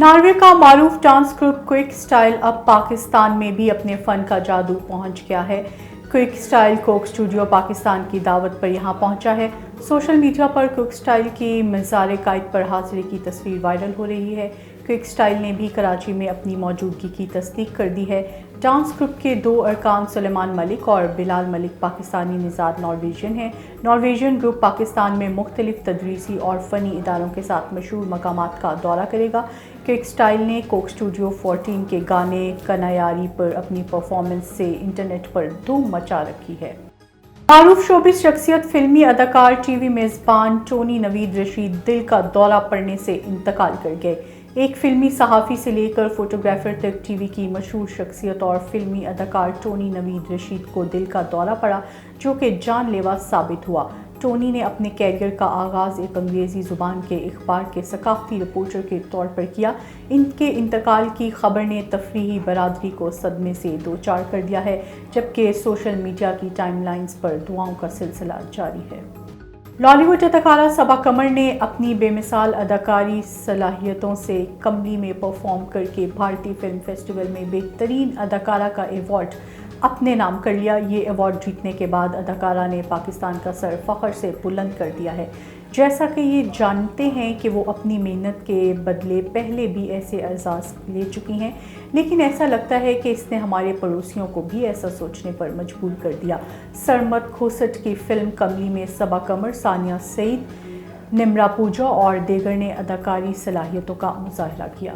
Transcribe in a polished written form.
Norway کا معروف dance group quick style اب پاکستان میں بھی اپنے فن کا جادو پہنچ گیا ہے۔ Quick Style Coke Studio Pakistan کی دعوت پر یہاں پہنچا ہے۔ سوشل میڈیا پر کوئک اسٹائل کی مزار قائد پر حاضری کی تصویر وائرل ہو رہی ہے۔ کوئک اسٹائل نے بھی کراچی میں اپنی موجودگی کی تصدیق کر دی ہے۔ ڈانس گروپ کے 2 ارکان سلیمان ملک اور بلال ملک پاکستانی نژاد نارویجین ہیں۔ نارویجین گروپ پاکستان میں مختلف تدریسی اور فنی اداروں کے ساتھ مشہور مقامات کا دورہ کرے گا۔ کوئک اسٹائل نے کوک اسٹوڈیو 14 کے گانے کنایاری پر اپنی پرفارمنس سے انٹرنیٹ پر دھوم مچا رکھی ہے۔ معروف شوبز شخصیت فلمی اداکار ٹی وی میزبان ٹونی نوید رشید دل کا دورہ پڑنے سے انتقال کر گئے۔ ایک فلمی صحافی سے لے کر فوٹوگرافر تک ٹی وی کی مشہور شخصیت اور فلمی اداکار ٹونی نوید رشید کو دل کا دورہ پڑا، جو کہ جان لیوا ثابت ہوا۔ ٹونی نے اپنے کیریئر کا آغاز ایک انگریزی زبان کے اخبار کے ثقافتی رپورٹر کے طور پر کیا۔ ان کے انتقال کی خبر نے تفریحی برادری کو صدمے سے دوچار کر دیا ہے، جبکہ سوشل میڈیا کی ٹائم لائنز پر دعاؤں کا سلسلہ جاری ہے۔ لالی ووڈ اداکارہ صبا قمر نے اپنی بے مثال اداکاری صلاحیتوں سے کملی میں پرفارم کرکے بھارتی فلم فیسٹیول میں بہترین اداکارہ کا ایوارڈ اپنے نام کر لیا۔ یہ ایوارڈ جیتنے کے بعد اداکارہ نے پاکستان کا سر فخر سے بلند کر دیا ہے۔ جیسا کہ یہ جانتے ہیں کہ وہ اپنی محنت کے بدلے پہلے بھی ایسے اعزاز لے چکی ہیں، لیکن ایسا لگتا ہے کہ اس نے ہمارے پڑوسیوں کو بھی ایسا سوچنے پر مجبور کر دیا۔ سرمد کھوسٹ کی فلم کملی میں صبا قمر، ثانیہ سعید، نمرا پوجا اور دیگر نے اداکاری صلاحیتوں کا مظاہرہ کیا۔